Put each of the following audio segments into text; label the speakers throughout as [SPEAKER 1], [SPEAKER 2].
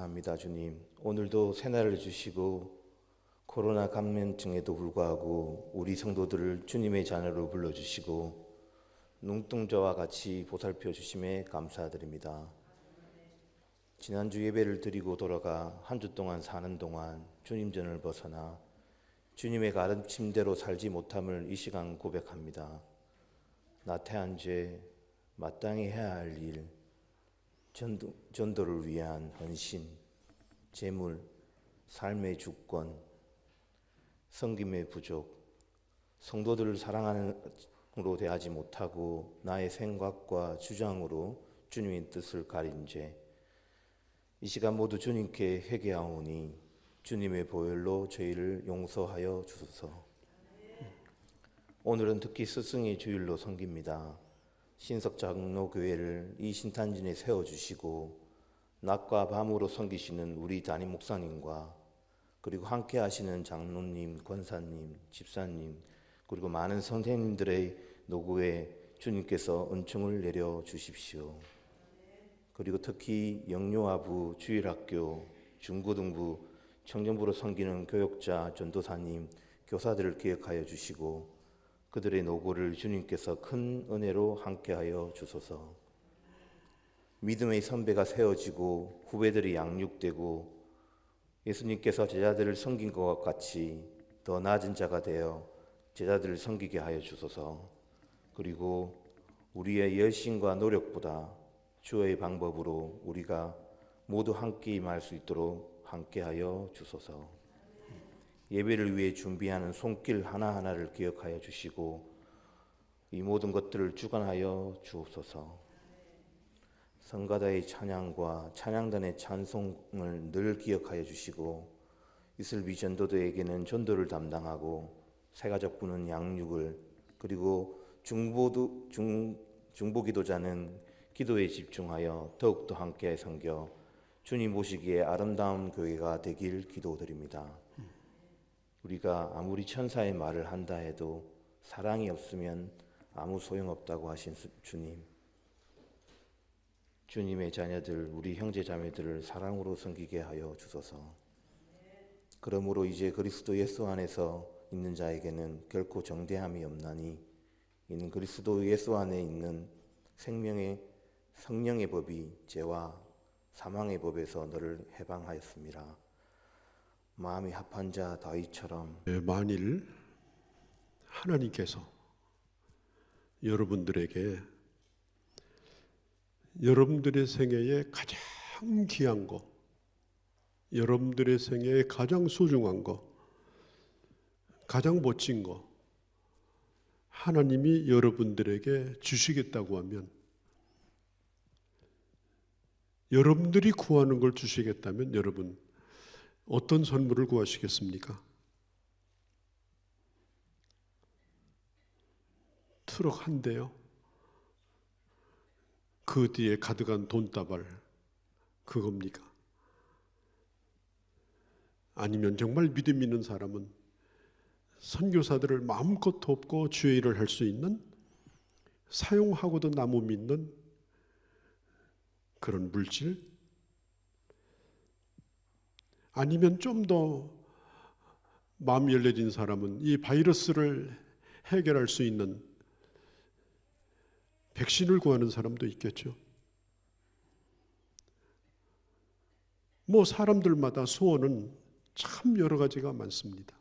[SPEAKER 1] 감사합니다, 주님. 오늘도 새날을 주시고 코로나 감염증에도 불구하고 우리 성도들을 주님의 자녀로 불러주시고 눈동자와 같이 보살펴 주심에 감사드립니다. 지난주 예배를 드리고 돌아가 한 주 동안 사는 동안 주님 전을 벗어나 주님의 가르침대로 살지 못함을 이 시간 고백합니다. 나태한 죄, 마땅히 해야 할 일, 전도를 위한 헌신, 재물, 삶의 주권, 섬김의 부족, 성도들을 사랑으로 대하지 못하고 나의 생각과 주장으로 주님의 뜻을 가린 죄, 이 시간 모두 주님께 회개하오니 주님의 보혈로 저희를 용서하여 주소서. 오늘은 특히 스승의 주일로 섬깁니다. 신석장로교회를 이 신탄진에 세워주시고 낮과 밤으로 섬기시는 우리 담임 목사님과 그리고 함께 하시는 장로님, 권사님, 집사님 그리고 많은 선생님들의 노고에 주님께서 은총을 내려 주십시오. 그리고 특히 영유아부, 주일학교, 중고등부, 청년부로 섬기는 교역자, 전도사님, 교사들을 기억하여 주시고 그들의 노고를 주님께서 큰 은혜로 함께하여 주소서. 믿음의 선배가 세워지고 후배들이 양육되고 예수님께서 제자들을 섬긴 것 같이 더 낮은 자가 되어 제자들을 섬기게 하여 주소서. 그리고 우리의 열심과 노력보다 주의 방법으로 우리가 모두 함께 임할 수 있도록 함께하여 주소서. 예배를 위해 준비하는 손길 하나하나를 기억하여 주시고 이 모든 것들을 주관하여 주옵소서. 성가다의 찬양과 찬양단의 찬송을 늘 기억하여 주시고 이슬비 전도도에게는 전도를 담당하고 세가족부는 양육을 그리고 중보기도자는 기도에 집중하여 더욱더 함께 섬겨 주님 보시기에 아름다운 교회가 되길 기도드립니다. 우리가 아무리 천사의 말을 한다 해도 사랑이 없으면 아무 소용없다고 하신 주님, 주님의 자녀들, 우리 형제 자매들을 사랑으로 섬기게 하여 주소서. 그러므로 이제 그리스도 예수 안에서 있는 자에게는 결코 정죄함이 없나니 이는 그리스도 예수 안에 있는 성령의 법이 죄와 사망의 법에서 너를 해방하였습니다. 마음이 합한 자 다윗처럼
[SPEAKER 2] 만일 하나님께서 여러분들에게 여러분들의 생애에 가장 귀한 거, 여러분들의 생애에 가장 소중한 거, 가장 멋진 거 하나님이 여러분들에게 주시겠다고 하면, 여러분들이 구하는 걸 주시겠다면 여러분 어떤 선물을 구하시겠습니까? 트럭 한 대요? 그 뒤에 가득한 돈다발 그겁니까? 아니면 정말 믿음 있는 사람은 선교사들을 마음껏 돕고 주의 일을 할 수 있는, 사용하고도 남음 있는 그런 물질? 아니면 좀 더 마음이 열려진 사람은 이 바이러스를 해결할 수 있는 백신을 구하는 사람도 있겠죠. 사람들마다 소원은 참 여러 가지가 많습니다.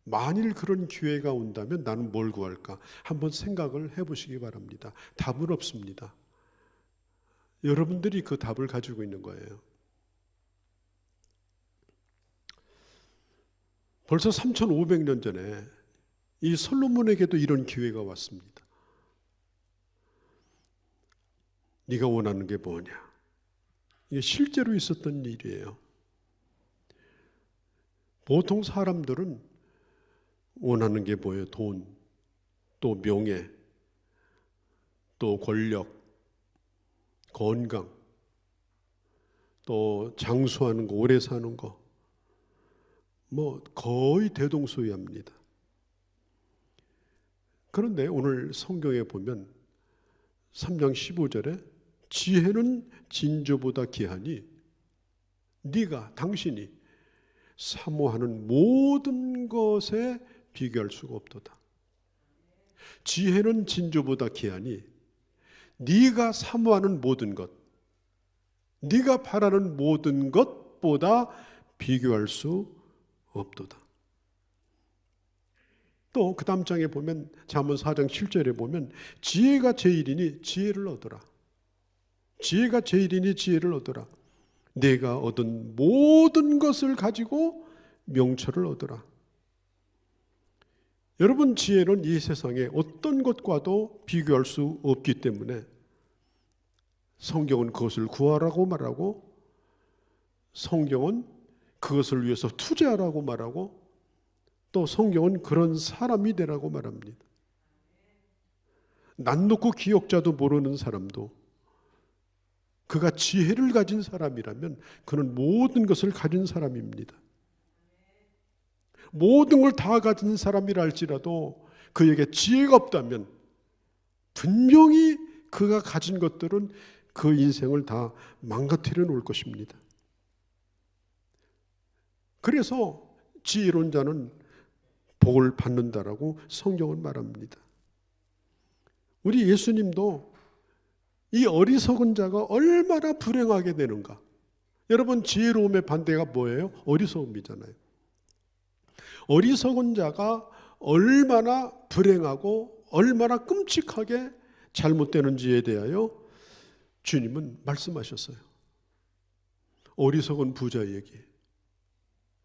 [SPEAKER 2] 만일 그런 기회가 온다면 나는 뭘 구할까? 한번 생각을 해보시기 바랍니다. 답은 없습니다. 여러분들이 그 답을 가지고 있는 거예요. 벌써 3,500년 전에 이 솔로몬에게도 이런 기회가 왔습니다. 네가 원하는 게 뭐냐? 이게 실제로 있었던 일이에요. 보통 사람들은 원하는 게 뭐예요? 돈, 또 명예, 또 권력, 건강, 또 장수하는 거, 오래 사는 거, 거의 대동소이합니다. 그런데 오늘 성경에 보면 3장 15절에 지혜는 진주보다 귀하니 네가 당신이 사모하는 모든 것에 비교할 수가 없도다. 지혜는 진주보다 귀하니 네가 사모하는 모든 것, 네가 바라는 모든 것보다 비교할 수 없도다. 또 그 다음 장에 보면 잠언 4장 7절에 보면 지혜가 제일이니 지혜를 얻어라. 지혜가 제일이니 지혜를 얻어라. 내가 얻은 모든 것을 가지고 명철을 얻어라. 여러분, 지혜는 이 세상에 어떤 것과도 비교할 수 없기 때문에 성경은 그것을 구하라고 말하고, 성경은 그것을 위해서 투자하라고 말하고, 또 성경은 그런 사람이 되라고 말합니다. 난 놓고 기억자도 모르는 사람도 그가 지혜를 가진 사람이라면 그는 모든 것을 가진 사람입니다. 모든 걸 다 가진 사람이라 할지라도 그에게 지혜가 없다면 분명히 그가 가진 것들은 그 인생을 다 망가뜨려 놓을 것입니다. 그래서 지혜로운 자는 복을 받는다라고 성경은 말합니다. 우리 예수님도 이 어리석은 자가 얼마나 불행하게 되는가. 여러분, 지혜로움의 반대가 뭐예요? 어리석음이잖아요. 어리석은 자가 얼마나 불행하고 얼마나 끔찍하게 잘못되는지에 대하여 주님은 말씀하셨어요. 어리석은 부자 얘기.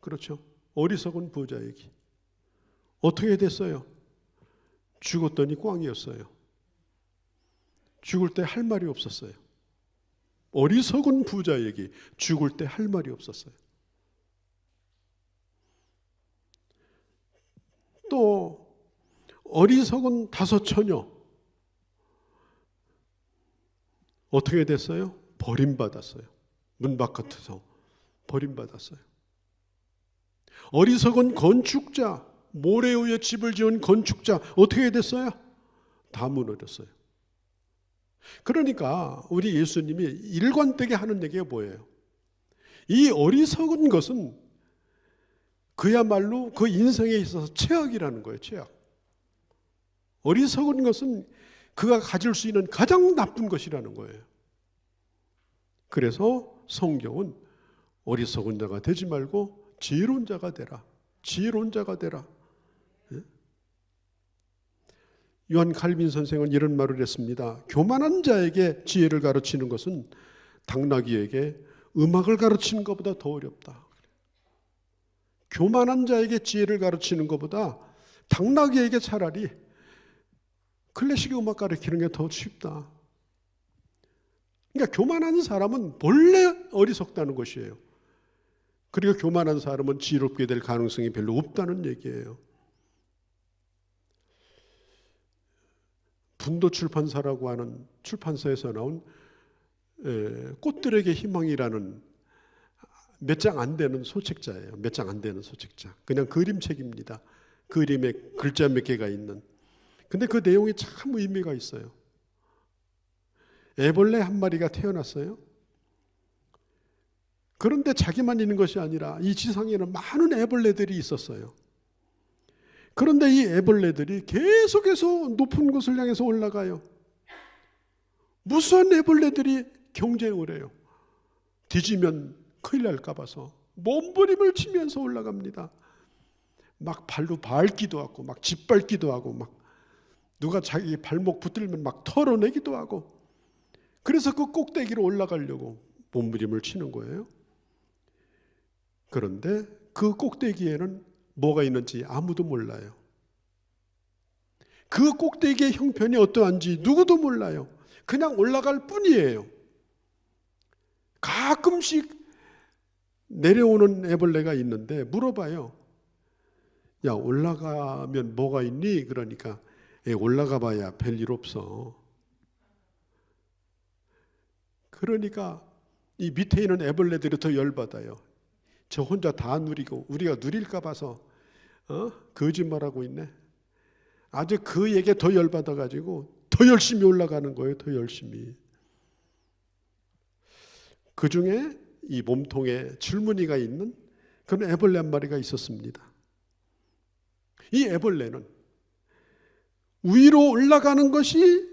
[SPEAKER 2] 그렇죠? 어리석은 부자 얘기. 어떻게 됐어요? 죽었더니 꽝이었어요. 죽을 때 할 말이 없었어요. 어리석은 부자 얘기. 죽을 때 할 말이 없었어요. 또 어리석은 다섯 처녀. 어떻게 됐어요? 버림받았어요. 문 바깥에서 버림받았어요. 어리석은 건축자, 모래 위에 집을 지은 건축자 어떻게 됐어요? 다 무너졌어요. 그러니까 우리 예수님이 일관되게 하는 얘기가 뭐예요? 이 어리석은 것은 그야말로 그 인생에 있어서 최악이라는 거예요. 최악. 어리석은 것은 그가 가질 수 있는 가장 나쁜 것이라는 거예요. 그래서 성경은 어리석은 자가 되지 말고 지혜로운 자가 되라. 지혜로운 자가 되라. 요한 칼빈 선생은 이런 말을 했습니다. 교만한 자에게 지혜를 가르치는 것은 당나귀에게 음악을 가르치는 것보다 더 어렵다. 교만한 자에게 지혜를 가르치는 것보다 당나귀에게 차라리 클래식 음악 가르치는 게 더 쉽다. 그러니까 교만한 사람은 본래 어리석다는 것이에요. 그리고 교만한 사람은 지혜롭게 될 가능성이 별로 없다는 얘기예요. 분도 출판사라고 하는 출판사에서 나온 꽃들에게 희망이라는 몇 장 안 되는 소책자예요. 몇 장 안 되는 소책자. 그냥 그림책입니다. 그림에 글자 몇 개가 있는. 근데 그 내용이 참 의미가 있어요. 애벌레 한 마리가 태어났어요. 그런데 자기만 있는 것이 아니라 이 지상에는 많은 애벌레들이 있었어요. 그런데 이 애벌레들이 계속해서 높은 곳을 향해서 올라가요. 무수한 애벌레들이 경쟁을 해요. 뒤지면 큰일 날까 봐서 몸부림을 치면서 올라갑니다. 막 발로 밟기도 하고 막 짓밟기도 하고 막 누가 자기 발목 붙들면 막 털어내기도 하고, 그래서 그 꼭대기로 올라가려고 몸부림을 치는 거예요. 그런데 그 꼭대기에는 뭐가 있는지 아무도 몰라요. 그 꼭대기의 형편이 어떠한지 누구도 몰라요. 그냥 올라갈 뿐이에요. 가끔씩 내려오는 애벌레가 있는데 물어봐요. 야, 올라가면 뭐가 있니? 그러니까 올라가 봐야 별일 없어. 그러니까 이 밑에 있는 애벌레들이 더 열받아요. 저 혼자 다 누리고 우리가 누릴까 봐서 거짓말하고 있네. 아주 그 얘기에 더 열받아가지고 더 열심히 올라가는 거예요. 더 열심히. 그 중에 이 몸통에 줄무늬가 있는 그런 애벌레 한 마리가 있었습니다. 이 애벌레는 위로 올라가는 것이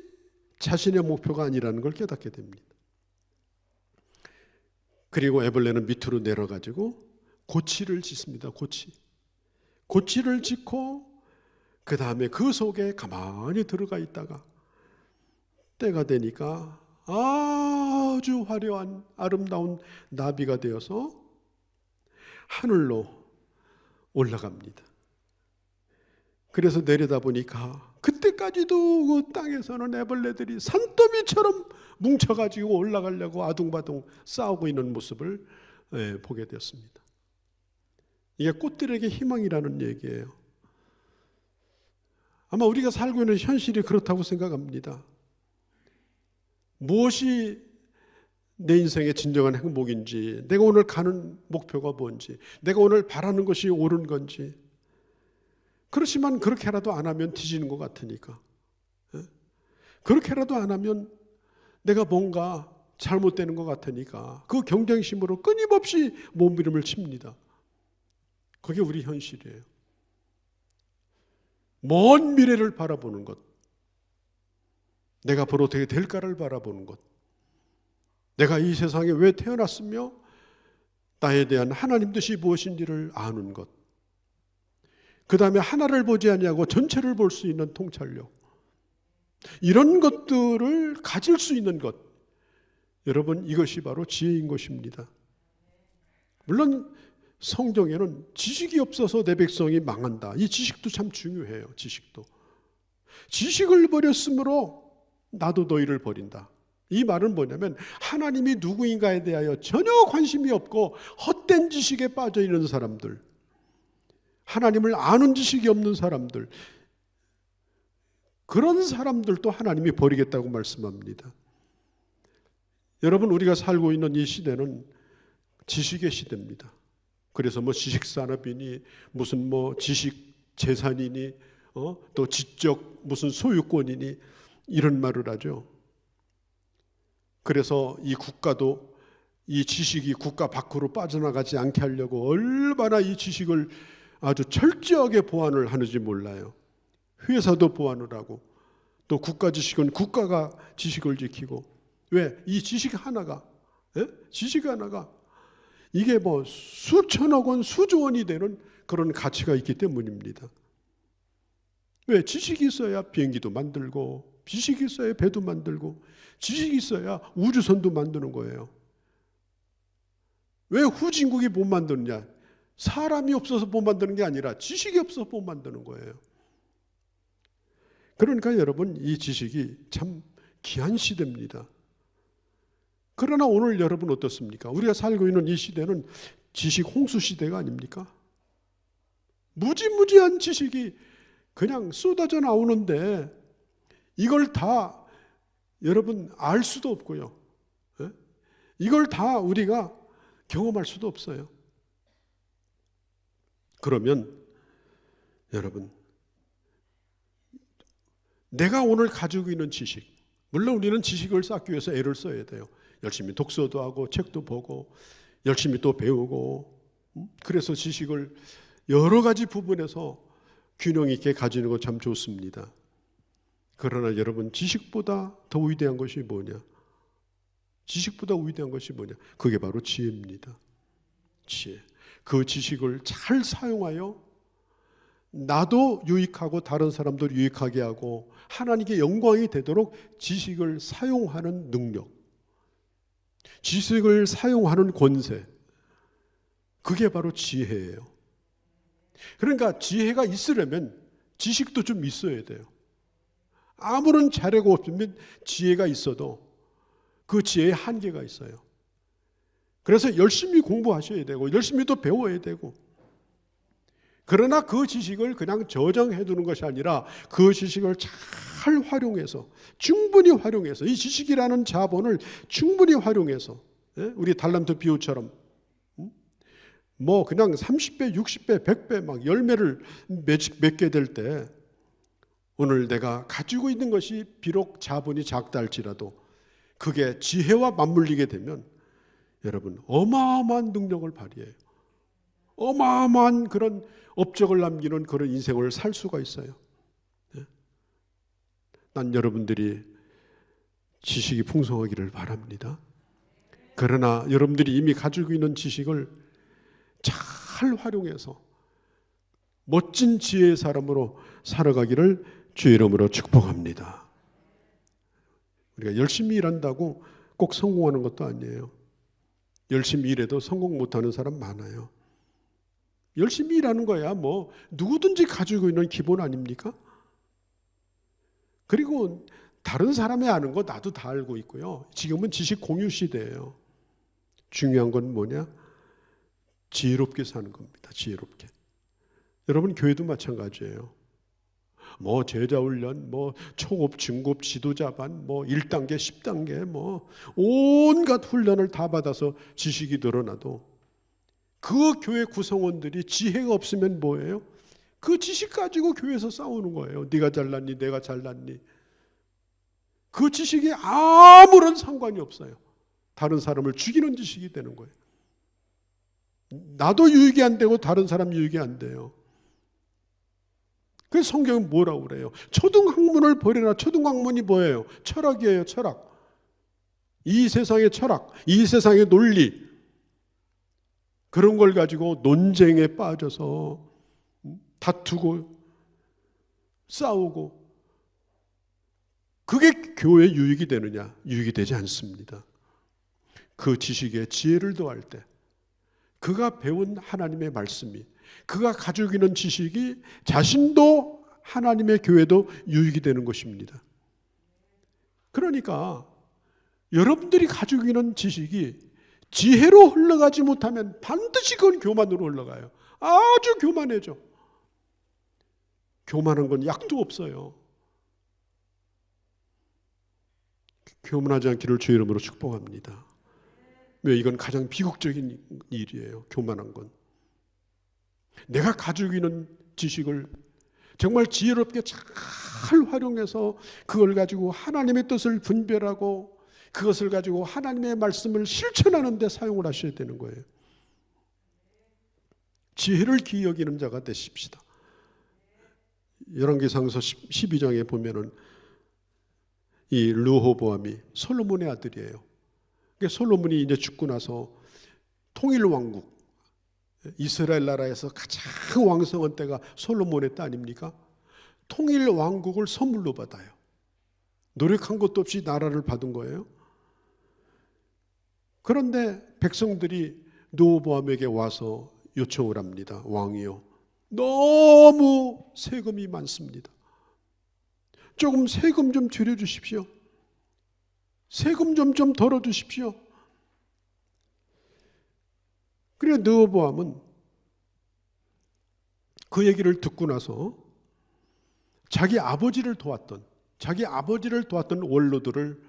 [SPEAKER 2] 자신의 목표가 아니라는 걸 깨닫게 됩니다. 그리고 애벌레는 밑으로 내려가지고 고치를 짓습니다. 고치를 짓고 그 다음에 그 속에 가만히 들어가 있다가 때가 되니까 아주 화려한 아름다운 나비가 되어서 하늘로 올라갑니다. 그래서 내려다보니까 그때까지도 그 땅에서는 애벌레들이 산더미처럼 뭉쳐가지고 올라가려고 아둥바둥 싸우고 있는 모습을 보게 되었습니다. 이게 꽃들에게 희망이라는 얘기예요. 아마 우리가 살고 있는 현실이 그렇다고 생각합니다. 무엇이 내 인생의 진정한 행복인지, 내가 오늘 가는 목표가 뭔지, 내가 오늘 바라는 것이 옳은 건지. 그렇지만 그렇게라도 안 하면 뒤지는 것 같으니까, 그렇게라도 안 하면 내가 뭔가 잘못되는 것 같으니까 그 경쟁심으로 끊임없이 몸부림을 칩니다. 그게 우리 현실이에요. 먼 미래를 바라보는 것, 내가 앞으로 어떻게 될까를 바라보는 것, 내가 이 세상에 왜 태어났으며 나에 대한 하나님 뜻이 무엇인지를 아는 것, 그 다음에 하나를 보지 아니하고 전체를 볼 수 있는 통찰력, 이런 것들을 가질 수 있는 것, 여러분 이것이 바로 지혜인 것입니다. 물론 성경에는 지식이 없어서 내 백성이 망한다, 이 지식도 참 중요해요. 지식을 버렸으므로 나도 너희를 버린다. 이 말은 뭐냐면 하나님이 누구인가에 대하여 전혀 관심이 없고 헛된 지식에 빠져 있는 사람들, 하나님을 아는 지식이 없는 사람들, 그런 사람들도 하나님이 버리겠다고 말씀합니다. 여러분, 우리가 살고 있는 이 시대는 지식의 시대입니다. 그래서 뭐 지식산업이니 무슨 뭐 지식재산이니 또 지적 무슨 소유권이니 이런 말을 하죠. 그래서 이 국가도 이 지식이 국가 밖으로 빠져나가지 않게 하려고 얼마나 이 지식을 아주 철저하게 보완을 하는지 몰라요. 회사도 보완을 하고 또 국가 지식은 국가가 지식을 지키고, 왜? 이 지식 하나가 이게 뭐 수천억 원, 수조 원이 되는 그런 가치가 있기 때문입니다. 왜? 지식이 있어야 비행기도 만들고, 지식이 있어야 배도 만들고, 지식이 있어야 우주선도 만드는 거예요. 왜 후진국이 못 만드느냐? 사람이 없어서 못 만드는 게 아니라 지식이 없어서 못 만드는 거예요. 그러니까 여러분, 이 지식이 참 귀한 시대입니다. 그러나 오늘 여러분 어떻습니까? 우리가 살고 있는 이 시대는 지식 홍수 시대가 아닙니까? 무지무지한 지식이 그냥 쏟아져 나오는데 이걸 다 여러분 알 수도 없고요. 이걸 다 우리가 경험할 수도 없어요. 그러면 여러분, 내가 오늘 가지고 있는 지식, 물론 우리는 지식을 쌓기 위해서 애를 써야 돼요. 열심히 독서도 하고 책도 보고 열심히 또 배우고, 그래서 지식을 여러 가지 부분에서 균형 있게 가지는 거 참 좋습니다. 그러나 여러분, 지식보다 더 위대한 것이 뭐냐? 지식보다 위대한 것이 뭐냐? 그게 바로 지혜입니다. 지혜. 그 지식을 잘 사용하여 나도 유익하고 다른 사람도 유익하게 하고 하나님께 영광이 되도록 지식을 사용하는 능력, 지식을 사용하는 권세, 그게 바로 지혜예요. 그러니까 지혜가 있으려면 지식도 좀 있어야 돼요. 아무런 자료가 없으면 지혜가 있어도 그 지혜의 한계가 있어요. 그래서 열심히 공부하셔야 되고 열심히 또 배워야 되고, 그러나 그 지식을 그냥 저장해 두는 것이 아니라 그 지식을 잘 활용해서, 충분히 활용해서, 이 지식이라는 자본을 충분히 활용해서, 우리 달란트 비유처럼 뭐 그냥 30배, 60배, 100배 막 열매를 맺게 될 때, 오늘 내가 가지고 있는 것이 비록 자본이 작다 할지라도 그게 지혜와 맞물리게 되면 여러분, 어마어마한 능력을 발휘해요. 어마어마한 그런 업적을 남기는 그런 인생을 살 수가 있어요. 난 여러분들이 지식이 풍성하기를 바랍니다. 그러나 여러분들이 이미 가지고 있는 지식을 잘 활용해서 멋진 지혜의 사람으로 살아가기를 주의 이름으로 축복합니다. 우리가 열심히 일한다고 꼭 성공하는 것도 아니에요. 열심히 일해도 성공 못하는 사람 많아요. 열심히 일하는 거야 뭐 누구든지 가지고 있는 기본 아닙니까? 그리고 다른 사람이 아는 거 나도 다 알고 있고요. 지금은 지식 공유 시대예요. 중요한 건 뭐냐? 지혜롭게 사는 겁니다. 지혜롭게. 여러분 교회도 마찬가지예요. 뭐 제자훈련, 뭐 초급, 중급, 지도자반, 뭐 1단계, 10단계, 뭐 온갖 훈련을 다 받아서 지식이 늘어나도 그 교회 구성원들이 지혜가 없으면 뭐예요? 그 지식 가지고 교회에서 싸우는 거예요. 네가 잘났니? 내가 잘났니? 그 지식이 아무런 상관이 없어요. 다른 사람을 죽이는 지식이 되는 거예요. 나도 유익이 안 되고 다른 사람 유익이 안 돼요. 그래서 성경은 뭐라고 그래요? 초등학문을 버려라. 초등학문이 뭐예요? 철학이에요. 철학. 이 세상의 철학, 이 세상의 논리, 그런 걸 가지고 논쟁에 빠져서 다투고 싸우고 그게 교회에 유익이 되느냐? 유익이 되지 않습니다. 그 지식에 지혜를 더할 때 그가 배운 하나님의 말씀이, 그가 가지고 있는 지식이 자신도 하나님의 교회도 유익이 되는 것입니다. 그러니까 여러분들이 가지고 있는 지식이 지혜로 흘러가지 못하면 반드시 그건 교만으로 흘러가요. 아주 교만해져. 교만한 건 약도 없어요. 교만하지 않기를 주의 이름으로 축복합니다. 왜? 이건 가장 비극적인 일이에요. 교만한 건. 내가 가지고 있는 지식을 정말 지혜롭게 잘 활용해서 그걸 가지고 하나님의 뜻을 분별하고 그것을 가지고 하나님의 말씀을 실천하는 데 사용을 하셔야 되는 거예요. 지혜를 귀히 여기는 자가 되십시다. 열왕기상서 12장에 보면은 이 르호보암이 솔로몬의 아들이에요. 솔로몬이 이제 죽고 나서 통일 왕국, 이스라엘 나라에서 가장 왕성한 때가 솔로몬의 때 아닙니까? 통일 왕국을 선물로 받아요. 노력한 것도 없이 나라를 받은 거예요. 그런데 백성들이 르호보암에게 와서 요청을 합니다. 왕이요, 너무 세금이 많습니다. 조금 세금 좀 줄여주십시오. 세금 좀 덜어주십시오. 그래 르호보암은 그 얘기를 듣고 나서 자기 아버지를 도왔던 원로들을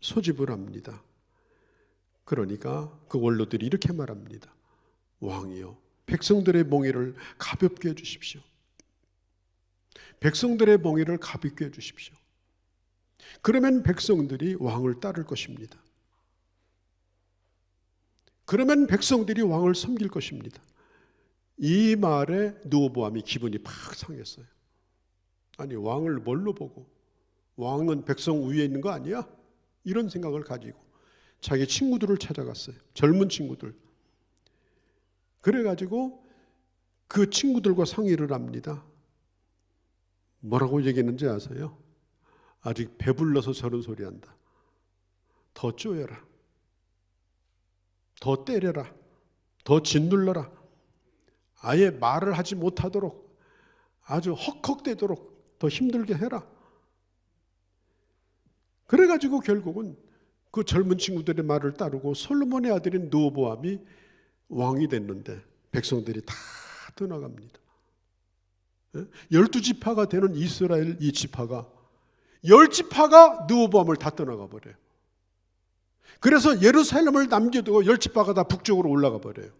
[SPEAKER 2] 소집을 합니다. 그러니까 그 원로들이 이렇게 말합니다. 왕이요, 백성들의 몽해를 가볍게 해주십시오. 백성들의 몽해를 가볍게 해주십시오. 그러면 백성들이 왕을 따를 것입니다. 그러면 백성들이 왕을 섬길 것입니다. 이 말에 르호보암이 기분이 팍 상했어요. 아니 왕을 뭘로 보고, 왕은 백성 위에 있는 거 아니야? 이런 생각을 가지고 자기 친구들을 찾아갔어요. 젊은 친구들. 그래가지고 그 친구들과 상의를 합니다. 뭐라고 얘기했는지 아세요? 아직 배불러서 저런 소리 한다. 더 쪼여라. 더 때려라. 더 짓눌러라. 아예 말을 하지 못하도록 아주 헉헉대도록 더 힘들게 해라. 그래가지고 결국은 그 젊은 친구들의 말을 따르고 솔로몬의 아들인 르호보암이 왕이 됐는데 백성들이 다 떠나갑니다. 12지파가 되는 이스라엘 이 지파가 10지파가 르호보암을 다 떠나가 버려요. 그래서 예루살렘을 남겨두고 10지파가 다 북쪽으로 올라가 버려요.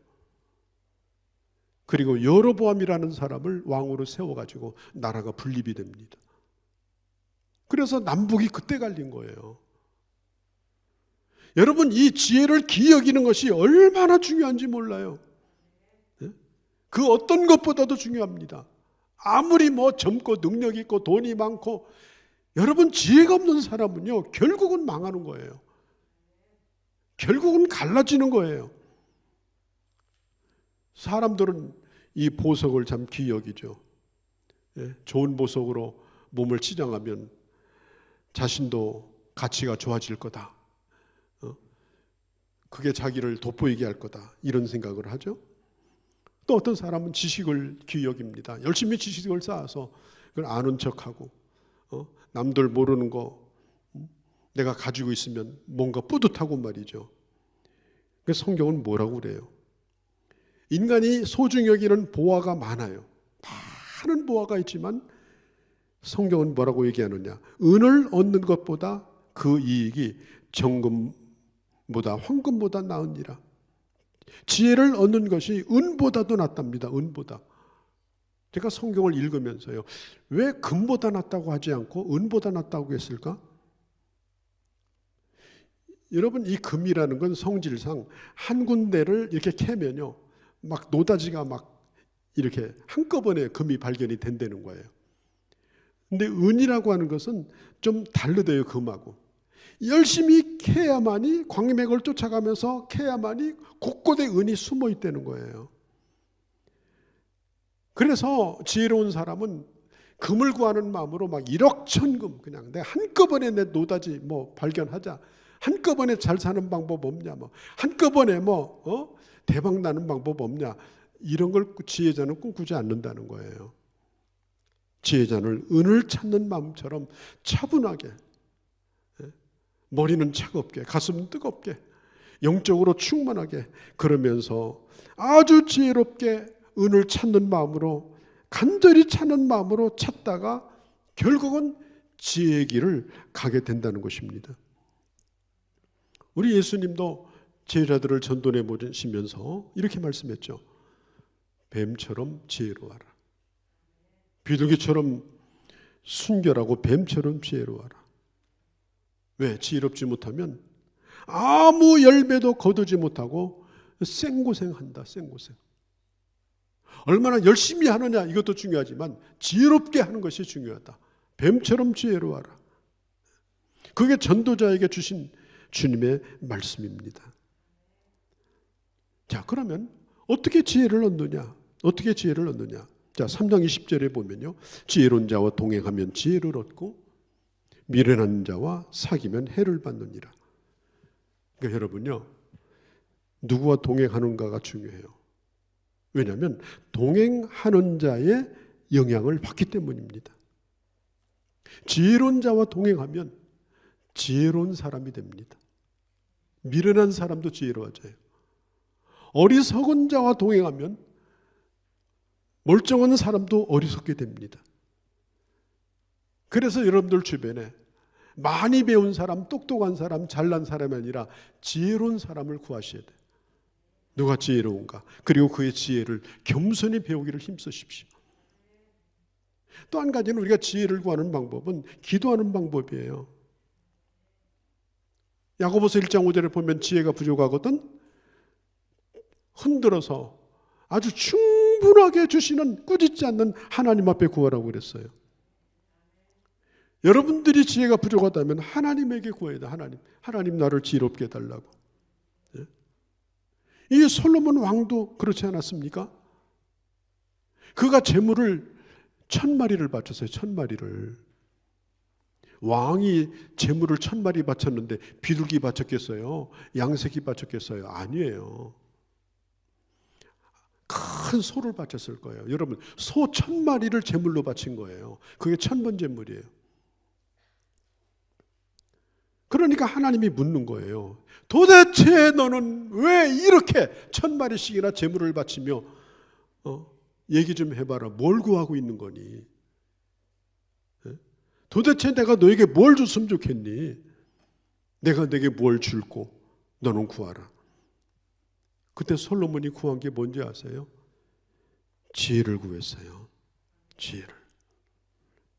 [SPEAKER 2] 그리고 여로보암이라는 사람을 왕으로 세워가지고 나라가 분립이 됩니다. 그래서 남북이 그때 갈린 거예요. 여러분, 이 지혜를 기여기는 것이 얼마나 중요한지 몰라요. 그 어떤 것보다도 중요합니다. 아무리 뭐 젊고 능력 있고 돈이 많고, 여러분 지혜가 없는 사람은요 결국은 망하는 거예요. 결국은 갈라지는 거예요. 사람들은 이 보석을 참 귀히 여기죠. 좋은 보석으로 몸을 치장하면 자신도 가치가 좋아질 거다. 그게 자기를 돋보이게 할 거다. 이런 생각을 하죠. 또 어떤 사람은 지식을 귀히 여깁니다. 열심히 지식을 쌓아서 그걸 아는 척하고, 남들 모르는 거 내가 가지고 있으면 뭔가 뿌듯하고 말이죠. 그래서 성경은 뭐라고 그래요? 인간이 소중히 여기는 보화가 많아요. 많은 보화가 있지만 성경은 뭐라고 얘기하느냐? 은을 얻는 것보다 그 이익이 정금보다 황금보다 나으니라. 지혜를 얻는 것이 은보다도 낫답니다. 은보다. 제가 성경을 읽으면서요, 왜 금보다 낫다고 하지 않고 은보다 낫다고 했을까? 여러분, 이 금이라는 건 성질상 한 군데를 이렇게 캐면요, 막 노다지가 막 이렇게 한꺼번에 금이 발견이 된다는 거예요. 근데 은이라고 하는 것은 좀 다르대요, 금하고. 열심히 캐야만이, 광맥을 쫓아가면서 캐야만이 곳곳에 은이 숨어 있다는 거예요. 그래서 지혜로운 사람은 금을 구하는 마음으로 막 일억천금, 그냥 내가 한꺼번에 내 노다지 뭐 발견하자, 한꺼번에 잘 사는 방법 없냐, 뭐 한꺼번에 뭐 대박 나는 방법 없냐, 이런 걸 지혜자는 꿈꾸지 않는다는 거예요. 지혜자는 은을 찾는 마음처럼 차분하게, 머리는 차갑게, 가슴은 뜨겁게, 영적으로 충만하게, 그러면서 아주 지혜롭게 은을 찾는 마음으로, 간절히 찾는 마음으로 찾다가 결국은 지혜의 길을 가게 된다는 것입니다. 우리 예수님도 제자들을 전도해 보시면서 이렇게 말씀했죠. 뱀처럼 지혜로워라. 비둘기처럼 순결하고 뱀처럼 지혜로워라. 왜? 지혜롭지 못하면 아무 열매도 거두지 못하고 생고생한다. 생고생. 얼마나 열심히 하느냐, 이것도 중요하지만 지혜롭게 하는 것이 중요하다. 뱀처럼 지혜로워라. 그게 전도자에게 주신 주님의 말씀입니다. 자, 그러면 어떻게 지혜를 얻느냐? 어떻게 지혜를 얻느냐? 자, 3장 20절에 보면요, 지혜로운 자와 동행하면 지혜를 얻고 미련한 자와 사귀면 해를 받느니라. 그러니까 여러분요, 누구와 동행하는가가 중요해요. 왜냐하면 동행하는 자의 영향을 받기 때문입니다. 지혜로운 자와 동행하면 지혜로운 사람이 됩니다. 미련한 사람도 지혜로워져요. 어리석은 자와 동행하면 멀쩡한 사람도 어리석게 됩니다. 그래서 여러분들 주변에 많이 배운 사람, 똑똑한 사람, 잘난 사람이 아니라 지혜로운 사람을 구하셔야 돼요. 누가 지혜로운가? 그리고 그의 지혜를 겸손히 배우기를 힘쓰십시오. 또 한 가지는 우리가 지혜를 구하는 방법은 기도하는 방법이에요. 야고보서 1장 5절에 보면 지혜가 부족하거든 흔들어서 아주 충분하게 주시는, 꾸짖지 않는 하나님 앞에 구하라고 그랬어요. 여러분들이 지혜가 부족하다면 하나님에게 구해야 돼. 하나님 나를 지혜롭게 해달라고. 이 솔로몬 왕도 그렇지 않았습니까? 그가 재물을 1000마리를 바쳤어요. 1000마리를. 왕이 재물을 1000마리 바쳤는데 비둘기 바쳤겠어요? 양새끼 바쳤겠어요? 아니에요. 큰 소를 바쳤을 거예요. 여러분, 소 1000마리를 재물로 바친 거예요. 그게 천번제물이에요. 그러니까 하나님이 묻는 거예요. 도대체 너는 왜 이렇게 1000마리씩이나 재물을 바치며 얘기 좀 해봐라. 뭘 구하고 있는 거니? 도대체 내가 너에게 뭘 줬으면 좋겠니? 내가 내게 뭘 줄고 너는 구하라. 그때 솔로몬이 구한 게 뭔지 아세요? 지혜를 구했어요. 지혜를.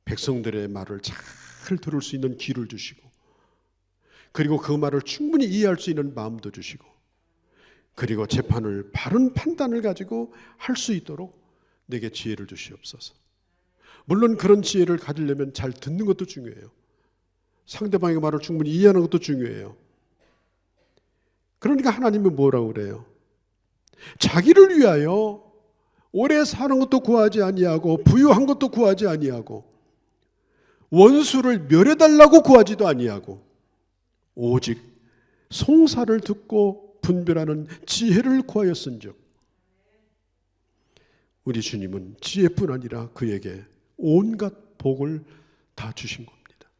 [SPEAKER 2] 백성들의 말을 잘 들을 수 있는 귀를 주시고, 그리고 그 말을 충분히 이해할 수 있는 마음도 주시고, 그리고 재판을 바른 판단을 가지고 할 수 있도록 내게 지혜를 주시옵소서. 물론 그런 지혜를 가지려면 잘 듣는 것도 중요해요. 상대방의 말을 충분히 이해하는 것도 중요해요. 그러니까 하나님은 뭐라고 그래요? 자기를 위하여 오래 사는 것도 구하지 아니하고 부유한 것도 구하지 아니하고 원수를 멸해달라고 구하지도 아니하고 오직 송사를 듣고 분별하는 지혜를 구하였은즉, 우리 주님은 지혜뿐 아니라 그에게 온갖 복을 다 주신 겁니다.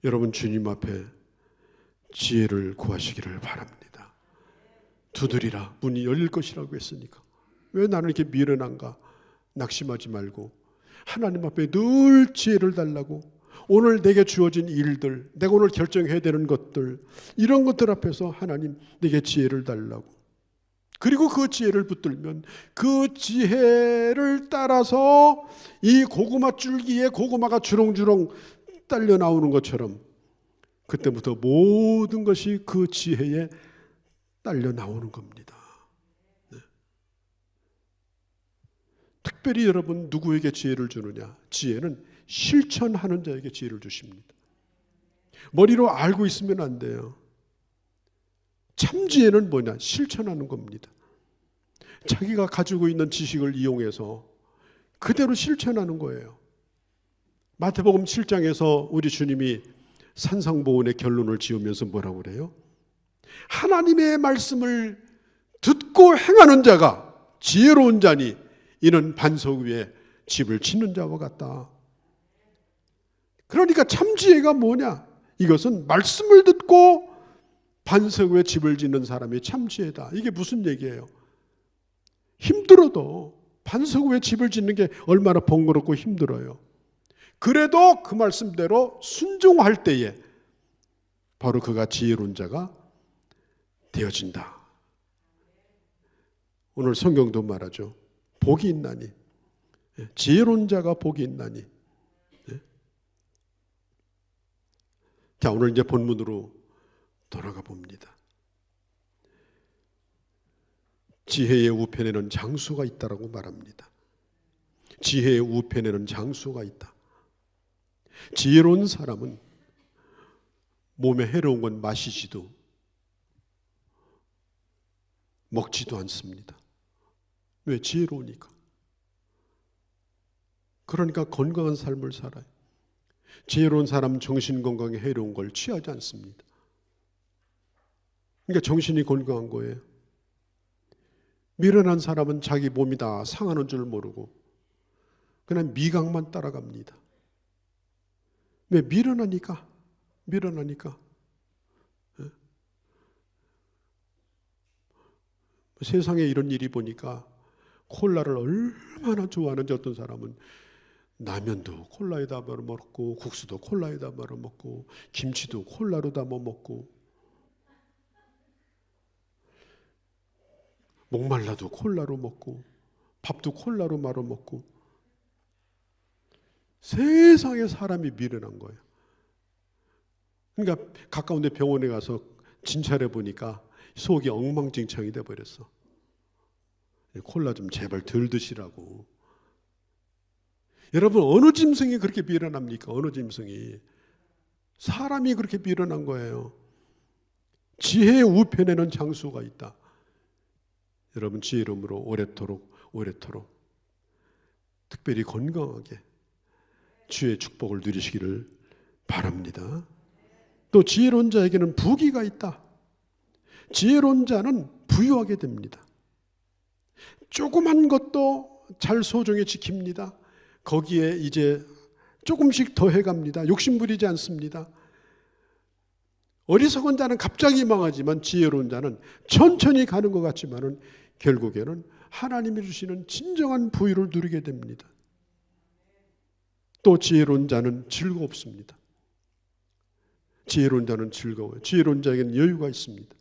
[SPEAKER 2] 여러분, 주님 앞에 지혜를 구하시기를 바랍니다. 두드리라 문이 열릴 것이라고 했으니까 왜 나는 이렇게 미련한가? 낙심하지 말고 하나님 앞에 늘 지혜를 달라고, 오늘 내게 주어진 일들, 내가 오늘 결정해야 되는 것들, 이런 것들 앞에서 하나님 내게 지혜를 달라고, 그리고 그 지혜를 붙들면 그 지혜를 따라서 이 고구마 줄기에 고구마가 주렁주렁 딸려 나오는 것처럼 그때부터 모든 것이 그 지혜에 딸려 나오는 겁니다. 네. 특별히 여러분, 누구에게 지혜를 주느냐? 지혜는 실천하는 자에게 지혜를 주십니다. 머리로 알고 있으면 안 돼요. 참 지혜는 뭐냐? 실천하는 겁니다. 자기가 가지고 있는 지식을 이용해서 그대로 실천하는 거예요. 마태복음 7장에서 우리 주님이 산상보훈의 결론을 지으면서 뭐라고 그래요? 하나님의 말씀을 듣고 행하는 자가 지혜로운 자니 이는 반석 위에 집을 짓는 자와 같다. 그러니까 참 지혜가 뭐냐? 이것은 말씀을 듣고 반석 위에 집을 짓는 사람이 참 지혜다. 이게 무슨 얘기예요? 힘들어도 반석 위에 집을 짓는 게 얼마나 번거롭고 힘들어요. 그래도 그 말씀대로 순종할 때에 바로 그가 지혜로운 자가 되어진다. 오늘 성경도 말하죠. 복이 있나니, 지혜로운 자가 복이 있나니. 자, 오늘 이제 본문으로 돌아가 봅니다. 지혜의 우편에는 장수가 있다라고 말합니다. 지혜의 우편에는 장수가 있다. 지혜로운 사람은 몸에 해로운 건 마시지도 먹지도 않습니다. 왜? 지혜로우니까. 그러니까 건강한 삶을 살아요. 지혜로운 사람은 정신 건강에 해로운 걸 취하지 않습니다. 그러니까 정신이 건강한 거예요. 미련한 사람은 자기 몸이 다 상하는 줄 모르고 그냥 미각만 따라갑니다. 왜? 미련하니까. 세상에 이런 일이 보니까 콜라를 얼마나 좋아하는지, 어떤 사람은 라면도 콜라에다 말아 먹고, 국수도 콜라에다 말아 먹고, 김치도 콜라로 담아 먹고, 목말라도 콜라로 먹고, 밥도 콜라로 말아 먹고. 세상에 사람이 미련한 거예요. 그러니까 가까운 데 병원에 가서 진찰해 보니까 속이 엉망진창이 돼 버렸어. 콜라 좀 제발 덜 드시라고. 여러분, 어느 짐승이 그렇게 미련합니까? 어느 짐승이. 사람이 그렇게 미련한 거예요. 지혜의 우편에는 장수가 있다. 여러분, 지혜로움으로 오래도록 특별히 건강하게 주의 축복을 누리시기를 바랍니다. 또 지혜로운 자에게는 부귀가 있다. 지혜로운 자는 부유하게 됩니다. 조그만 것도 잘 소중히 지킵니다. 거기에 이제 조금씩 더해갑니다. 욕심부리지 않습니다. 어리석은 자는 갑자기 망하지만 지혜로운 자는 천천히 가는 것 같지만은 결국에는 하나님이 주시는 진정한 부유를 누리게 됩니다. 또 지혜로운 자는 즐겁습니다. 지혜로운 자는 즐거워요. 지혜로운 자에게는 여유가 있습니다.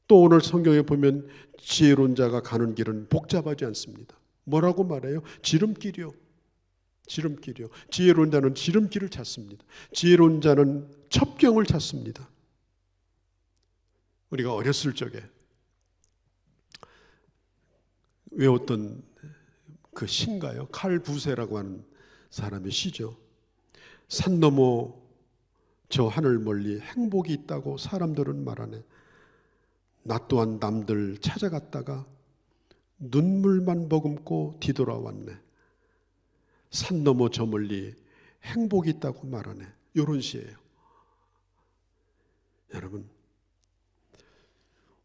[SPEAKER 2] 또 오늘 성경에 보면 지혜로운 자가 가는 길은 복잡하지 않습니다. 뭐라고 말해요? 지름길이요. 지름길이요. 지혜로운 자는 지름길을 찾습니다. 지혜로운 자는 첩경을 찾습니다. 우리가 어렸을 적에 외웠던 그 시인가요? 칼 부세라고 하는 사람의 시죠. 산 너머 저 하늘 멀리 행복이 있다고 사람들은 말하네. 나 또한 남들 찾아갔다가 눈물만 머금고 뒤돌아왔네. 산 너머 저 멀리 행복이 있다고 말하네. 이런 시예요. 여러분,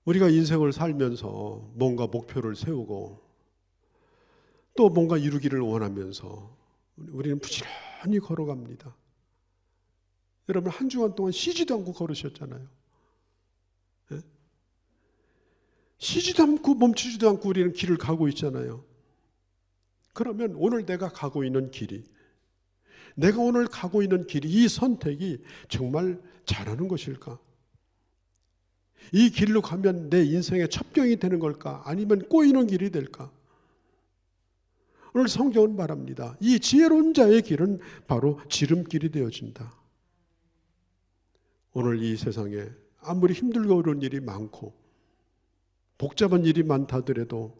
[SPEAKER 2] 우리가 인생을 살면서 뭔가 목표를 세우고 또 뭔가 이루기를 원하면서 우리는 부지런히 걸어갑니다. 여러분, 한 주간 동안 쉬지도 않고 걸으셨잖아요. 네? 쉬지도 않고 멈추지도 않고 우리는 길을 가고 있잖아요. 그러면 오늘 내가 가고 있는 길이, 내가 오늘 가고 있는 길이, 이 선택이 정말 잘하는 것일까? 이 길로 가면 내 인생의 첩경이 되는 걸까? 아니면 꼬이는 길이 될까? 오늘 성경은 말합니다. 이 지혜로운 자의 길은 바로 지름길이 되어진다. 오늘 이 세상에 아무리 힘들고 어려운 일이 많고 복잡한 일이 많다 하더라도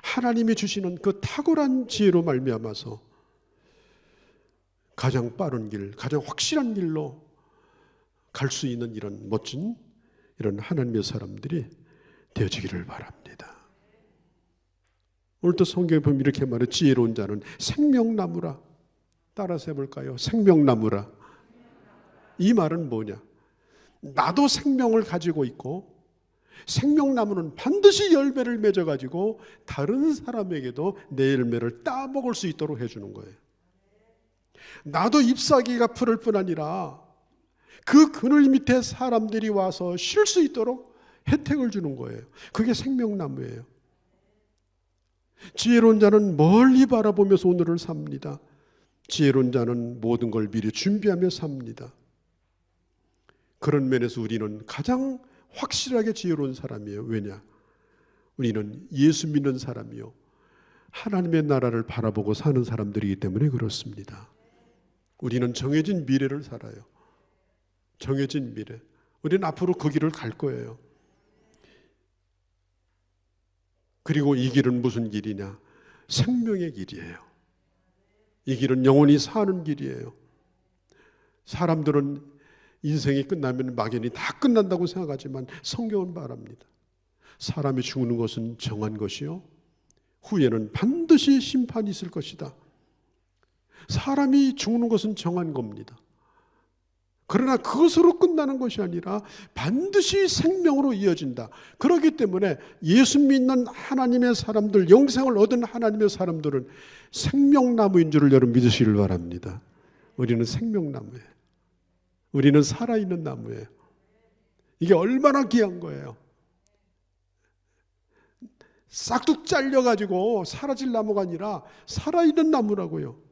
[SPEAKER 2] 하나님이 주시는 그 탁월한 지혜로 말미암아서 가장 빠른 길, 가장 확실한 길로 갈 수 있는 이런 멋진 이런 하나님의 사람들이 되어지기를 바랍니다. 오늘도 성경에 보면 이렇게 말해, 지혜로운 자는 생명나무라. 따라서 해볼까요? 생명나무라. 이 말은 뭐냐? 나도 생명을 가지고 있고 생명나무는 반드시 열매를 맺어가지고 다른 사람에게도 내 열매를 따먹을 수 있도록 해주는 거예요. 나도 잎사귀가 푸를 뿐 아니라 그 그늘 밑에 사람들이 와서 쉴 수 있도록 혜택을 주는 거예요. 그게 생명나무예요. 지혜로운 자는 멀리 바라보면서 오늘을 삽니다. 지혜로운 자는 모든 걸 미리 준비하며 삽니다. 그런 면에서 우리는 가장 확실하게 지혜로운 사람이에요. 왜냐? 우리는 예수 믿는 사람이요, 하나님의 나라를 바라보고 사는 사람들이기 때문에 그렇습니다. 우리는 정해진 미래를 살아요. 정해진 미래. 우리는 앞으로 그 길을 갈 거예요. 그리고 이 길은 무슨 길이냐? 생명의 길이에요. 이 길은 영원히 사는 길이에요. 사람들은 인생이 끝나면 막연히 다 끝난다고 생각하지만 성경은 말합니다. 사람이 죽는 것은 정한 것이요, 후에는 반드시 심판이 있을 것이다. 사람이 죽는 것은 정한 겁니다. 그러나 그것으로 끝나는 것이 아니라 반드시 생명으로 이어진다. 그렇기 때문에 예수 믿는 하나님의 사람들, 영생을 얻은 하나님의 사람들은 생명나무인 줄을 여러분 믿으시길 바랍니다. 우리는 생명나무예요. 우리는 살아있는 나무예요. 이게 얼마나 귀한 거예요. 싹둑 잘려가지고 사라질 나무가 아니라 살아있는 나무라고요.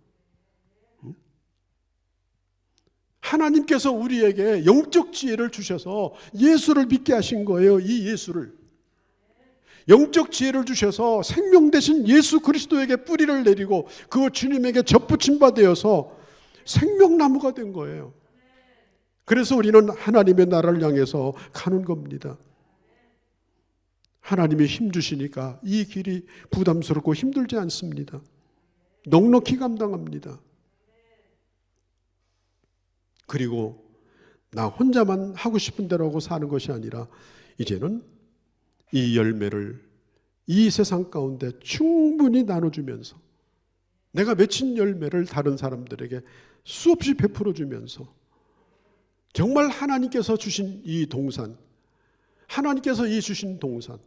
[SPEAKER 2] 하나님께서 우리에게 영적 지혜를 주셔서 예수를 믿게 하신 거예요. 이 예수를. 영적 지혜를 주셔서 생명 대신 예수 그리스도에게 뿌리를 내리고 그 주님에게 접붙임 바 되어서 생명나무가 된 거예요. 그래서 우리는 하나님의 나라를 향해서 가는 겁니다. 하나님이 힘 주시니까 이 길이 부담스럽고 힘들지 않습니다. 넉넉히 감당합니다. 그리고 나 혼자만 하고 싶은 대로 하고 사는 것이 아니라 이제는 이 열매를 이 세상 가운데 충분히 나눠주면서 내가 맺힌 열매를 다른 사람들에게 수없이 베풀어주면서 정말 하나님께서 주신 이 동산, 하나님께서 이 주신 동산,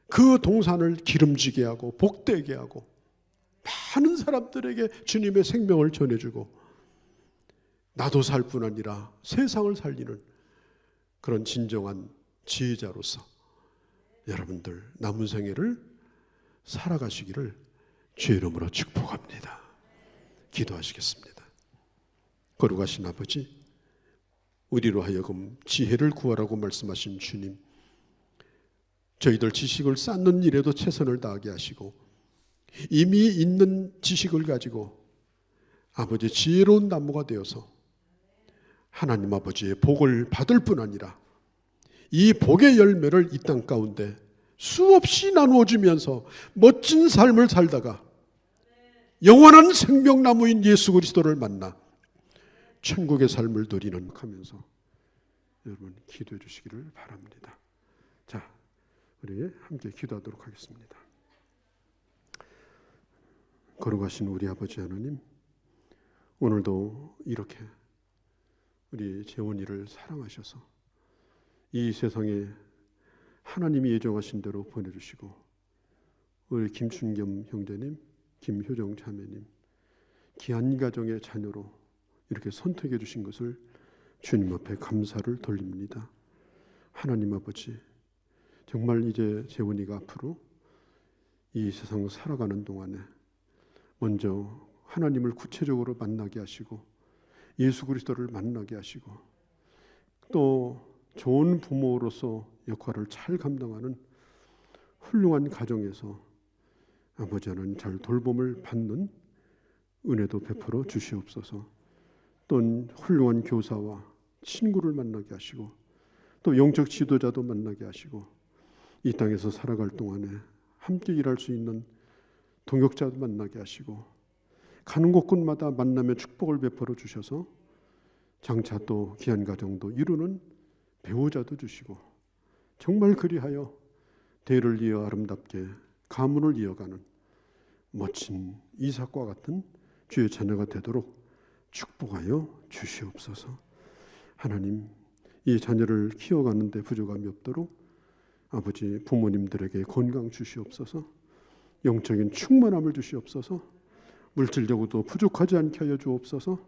[SPEAKER 2] 그 동산을 기름지게 하고 복되게 하고 많은 사람들에게 주님의 생명을 전해주고 나도 살 뿐 아니라 세상을 살리는 그런 진정한 지혜자로서 여러분들 남은 생애를 살아가시기를 주의 이름으로 축복합니다. 기도하시겠습니다. 거룩하신 아버지, 우리로 하여금 지혜를 구하라고 말씀하신 주님, 저희들 지식을 쌓는 일에도 최선을 다하게 하시고 이미 있는 지식을 가지고 아버지 지혜로운 나무가 되어서 하나님 아버지의 복을 받을 뿐 아니라 이 복의 열매를 이 땅 가운데 수없이 나누어 주면서 멋진 삶을 살다가 영원한 생명나무인 예수 그리스도를 만나 천국의 삶을 누리는 하면서 여러분 기도해 주시기를 바랍니다. 자, 우리 함께 기도하도록 하겠습니다. 거룩하신 우리 아버지 하나님, 오늘도 이렇게 우리 재원이를 사랑하셔서 이 세상에 하나님이 예정하신 대로 보내주시고 우리 김춘겸 형제님, 김효정 자매님 귀한 가정의 자녀로 이렇게 선택해 주신 것을 주님 앞에 감사를 돌립니다. 하나님 아버지, 정말 이제 재원이가 앞으로 이 세상 살아가는 동안에 먼저 하나님을 구체적으로 만나게 하시고 예수 그리스도를 만나게 하시고 또 좋은 부모로서 역할을 잘 감당하는 훌륭한 가정에서 아버지 하나님 잘 돌봄을 받는 은혜도 베풀어 주시옵소서. 또 훌륭한 교사와 친구를 만나게 하시고 또 영적 지도자도 만나게 하시고 이 땅에서 살아갈 동안에 함께 일할 수 있는 동역자도 만나게 하시고 가는 곳곳마다 만남의 축복을 베풀어 주셔서 장차 또 귀한 가정도 이루는 배우자도 주시고 정말 그리하여 대를 이어 아름답게 가문을 이어가는 멋진 이삭과 같은 주의 자녀가 되도록 축복하여 주시옵소서. 하나님, 이 자녀를 키워가는 데 부족함이 없도록 아버지 부모님들에게 건강 주시옵소서. 영적인 충만함을 주시옵소서. 물질적으로도 부족하지 않게 하여 주옵소서.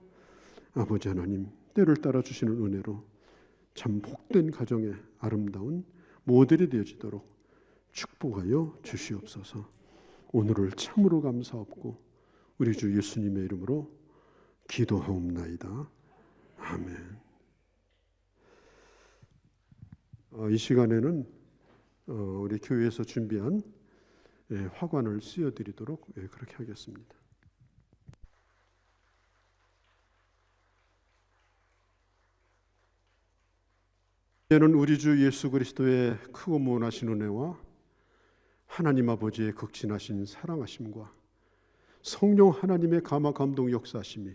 [SPEAKER 2] 아버지 하나님, 때를 따라 주시는 은혜로 참 복된 가정의 아름다운 모델이 되어지도록 축복하여 주시옵소서. 오늘을 참으로 감사하옵고 우리 주 예수님의 이름으로 기도하옵나이다. 아멘. 이 시간에는 우리 교회에서 준비한 화관을 씌워드리도록 그렇게 하겠습니다. 이제는 우리 주 예수 그리스도의 크고 무한하신 은혜와 하나님 아버지의 극진하신 사랑하심과 성령 하나님의 감화 감동 역사하심이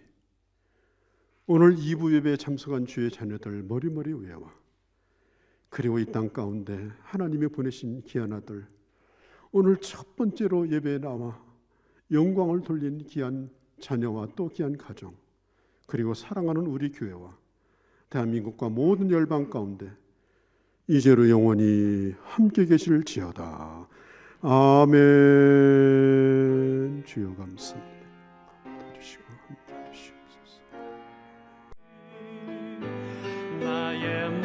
[SPEAKER 2] 오늘 2부 예배에 참석한 주의 자녀들 머리머리 위에와 그리고 이 땅 가운데 하나님이 보내신 귀한 아들 오늘 첫 번째로 예배에 나와 영광을 돌린 귀한 자녀와 또 귀한 가정 그리고 사랑하는 우리 교회와 대한민국과 모든 열방 가운데 이제로 영원히 함께 계실지어다. 아멘. 주여 감사합니다. 주시고 함께 주시옵소서.
[SPEAKER 3] 나의